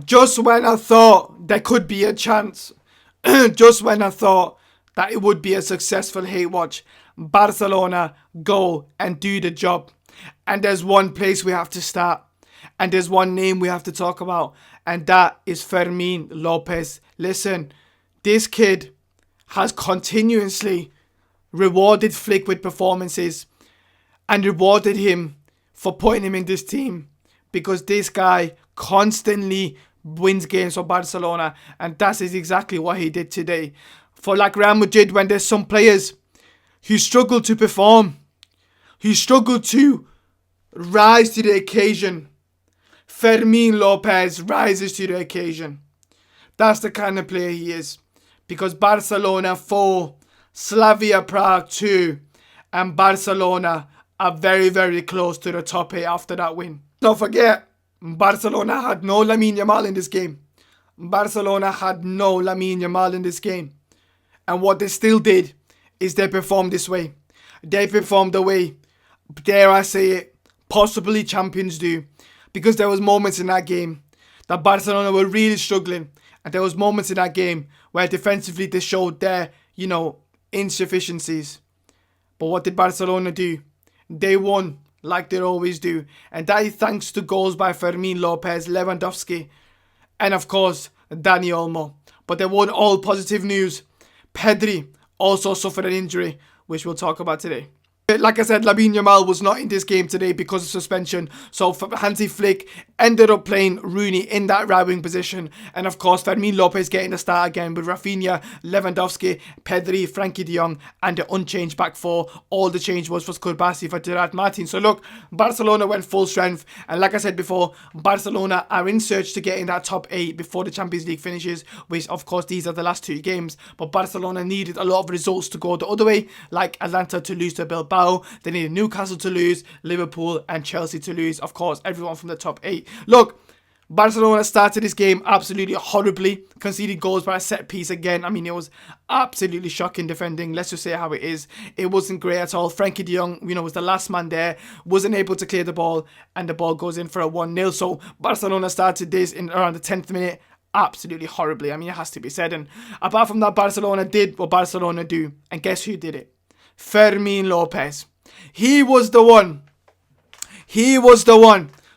Just when I thought there could be a chance, just when I thought that it would be a successful hate watch, Barcelona go and do the job. And there's one place we have to start. And there's one name we have to talk about. And that is Fermin Lopez. Listen, this kid has continuously rewarded Flick with performances and rewarded him for putting him in this team, because this guy constantly wins games for Barcelona, and that is exactly what he did today. For like Real Madrid, when there's some players who struggle to perform, who struggle to rise to the occasion, Fermin Lopez rises to the occasion. That's the kind of player he is. Because Barcelona 4, Slavia Prague 2, and Barcelona are very, very close to the top 8 after that win. Don't forget, Barcelona had no Lamine Yamal in this game. Barcelona had no Lamine Yamal in this game. And what they still did is they performed this way. They performed the way, dare I say it, possibly champions do. Because there was moments in that game that Barcelona were really struggling. And there was moments in that game where defensively they showed their, insufficiencies. But what did Barcelona do? They won like they always do. And that is thanks to goals by Fermin Lopez, Lewandowski, and of course, Dani Olmo. But they weren't all positive news. Pedri also suffered an injury, which we'll talk about today. Like I said, Lamine Yamal was not in this game today because of suspension. So Hansi Flick ended up playing Rooney in that right wing position. And of course, Fermin Lopez getting a start again with Rafinha, Lewandowski, Pedri, Frankie de Jong, and the unchanged back four. All the change was for Kurbasi for Gerard Martin. So look, Barcelona went full strength. And like I said before, Barcelona are in search to get in that top 8 before the Champions League finishes, which of course these are the last 2 games. But Barcelona needed a lot of results to go the other way, like Atlanta to lose to Bilbao. They needed Newcastle to lose, Liverpool and Chelsea to lose. Of course, everyone from the top 8. Look, Barcelona started this game absolutely horribly, conceded goals by a set piece again. I mean, it was absolutely shocking defending. Let's just say how it is. It wasn't great at all. Frankie de Jong, was the last man there, wasn't able to clear the ball, and the ball goes in for a 1-0. So Barcelona started this in around the 10th minute absolutely horribly. I mean, it has to be said. And apart from that, Barcelona did what Barcelona do. And guess who did it? Fermin Lopez. He was the one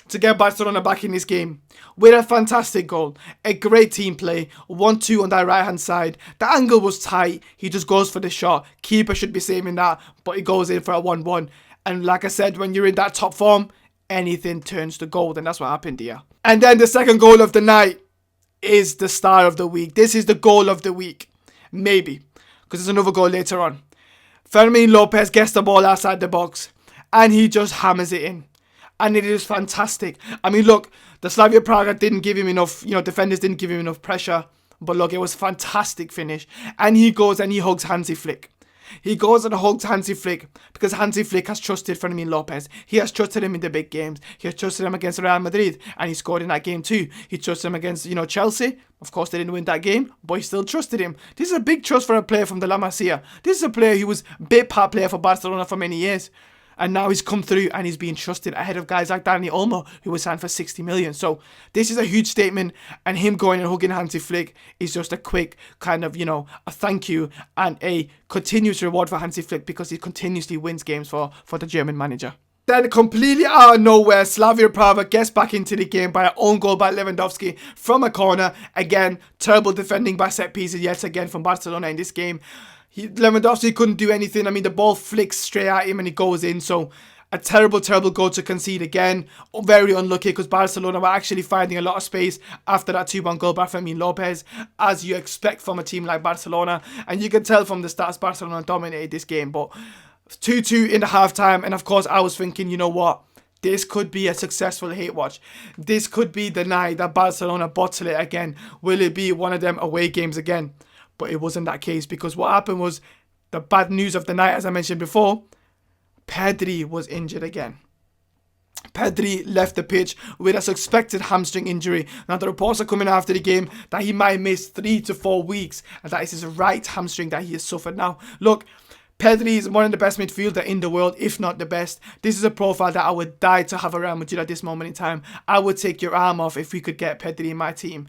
to get Barcelona back in this game with a fantastic goal, a great team play, 1-2 on that right hand side. The angle was tight. He just goes for the shot. Keeper should be saving that, but he goes in for a 1-1. And like I said, when you're in that top form, anything turns to gold, and that's what happened here. And then the second goal of the night is the star of the week. This is the goal of the week, maybe, because there's another goal later on. Fermin Lopez gets the ball outside the box and he just hammers it in. And it is fantastic. I mean, look, the Slavia Prague didn't give him enough, defenders didn't give him enough pressure. But look, it was a fantastic finish. And he goes and he hugs Hansi Flick. He goes and hugs Hansi Flick because Hansi Flick has trusted Fermin Lopez. He has trusted him in the big games. He has trusted him against Real Madrid, and he scored in that game too. He trusted him against, Chelsea. Of course, they didn't win that game, but he still trusted him. This is a big trust for a player from the La Masia. This is a player who was a bit part player for Barcelona for many years. And now he's come through and he's being trusted ahead of guys like Dani Olmo, who was signed for 60 million. So this is a huge statement, and him going and hugging Hansi Flick is just a quick kind of, a thank you and a continuous reward for Hansi Flick because he continuously wins games for the German manager. Then completely out of nowhere, Slavia Prague gets back into the game by an own goal by Lewandowski from a corner. Again, terrible defending by set pieces yet again from Barcelona in this game. Lewandowski couldn't do anything. I mean, the ball flicks straight at him and it goes in. So a terrible, terrible goal to concede again. Very unlucky because Barcelona were actually finding a lot of space after that 2-1 goal by Fermin Lopez, as you expect from a team like Barcelona. And you can tell from the stats Barcelona dominated this game. But 2-2 in the half-time. And of course, I was thinking, you know what? This could be a successful hate watch. This could be the night that Barcelona bottle it again. Will it be one of them away games again? But it wasn't that case, because what happened was the bad news of the night, as I mentioned before, Pedri was injured again. Pedri left the pitch with a suspected hamstring injury. Now the reports are coming after the game that he might miss 3 to 4 weeks, and that is his right hamstring that he has suffered. Now, look, Pedri is one of the best midfielder in the world, if not the best. This is a profile that I would die to have around Madrid at this moment in time. I would take your arm off if we could get Pedri in my team.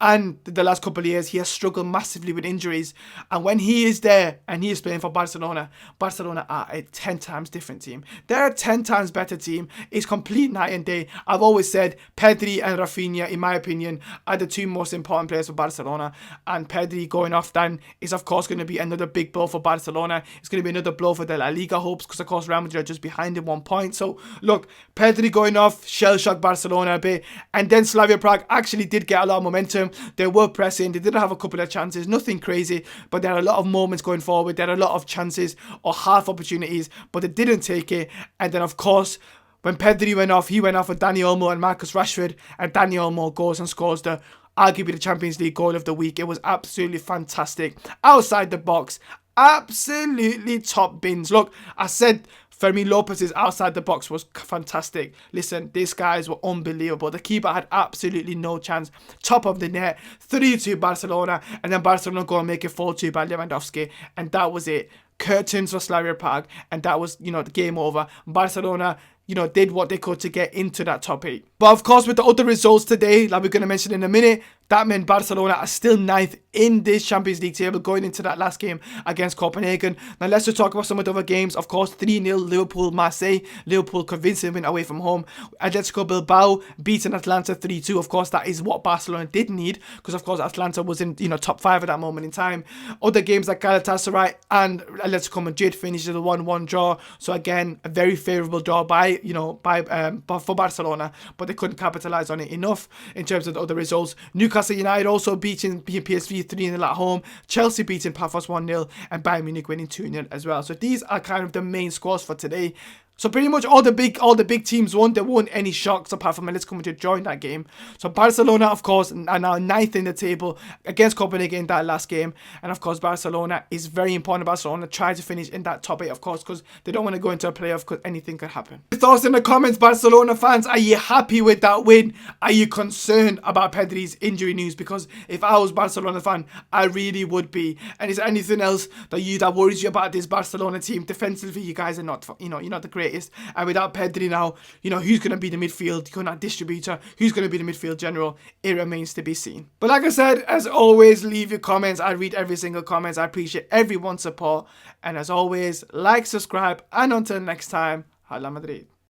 And the last couple of years, he has struggled massively with injuries. And when he is there and he is playing for Barcelona, Barcelona are a 10 times different team. They're a 10 times better team. It's complete night and day. I've always said Pedri and Rafinha, in my opinion, are the two most important players for Barcelona. And Pedri going off then is, of course, going to be another big blow for Barcelona. It's going to be another blow for the La Liga hopes because, of course, Real Madrid are just behind in 1 point. So, look, Pedri going off, shell-shocked Barcelona a bit. And then Slavia Prague actually did get a lot of momentum. They were pressing. They did have a couple of chances. Nothing crazy, but there are a lot of moments going forward. There are a lot of chances or half opportunities, but they didn't take it. And then, of course, when Pedri went off, he went off with Dani Olmo and Marcus Rashford. And Dani Olmo goes and scores arguably the Champions League goal of the week. It was absolutely fantastic. Outside the box. Absolutely top bins. Look, I said Fermin Lopez's outside the box was fantastic. Listen, these guys were unbelievable. The keeper had absolutely no chance. Top of the net, 3-2 Barcelona, and then Barcelona go and make it 4-2 by Lewandowski, and that was it. Curtains for Slavia Prague, and that was, the game over. Barcelona, did what they could to get into that top 8. But of course, with the other results today, like we're going to mention in a minute, that meant Barcelona are still 9th in this Champions League table going into that last game against Copenhagen. Now let's just talk about some of the other games. Of course, 3-0 Liverpool-Marseille. Liverpool convincing win away from home. Atletico Bilbao beating Atlanta 3-2. Of course, that is what Barcelona did need because, of course, Atlanta was in top 5 at that moment in time. Other games like Galatasaray and Atletico Madrid finished with a 1-1 draw. So again, a very favourable draw for Barcelona, but they couldn't capitalise on it enough in terms of the other results. Newcastle United also beating PSV 3-0 at home. Chelsea beating Pafos 1-0 and Bayern Munich winning 2-0 as well. So these are kind of the main scores for today. So pretty much all the big teams won. There weren't any shocks apart from Atletico Madrid join that game. So Barcelona, of course, are now 9th in the table against Copenhagen in that last game. And of course, Barcelona is very important. Barcelona try to finish in that top 8, of course, because they don't want to go into a playoff because anything could happen. Your thoughts in the comments, Barcelona fans. Are you happy with that win? Are you concerned about Pedri's injury news? Because if I was Barcelona fan, I really would be. And is there anything else that worries you about this Barcelona team? Defensively, you guys are not, you're not the greatest. And without Pedri now, who's going to be the midfield distributor? Who's going to be the midfield general? It remains to be seen. But like I said, as always, leave your comments. I read every single comment. I appreciate everyone's support. And as always, like, subscribe, and until next time, Hala Madrid.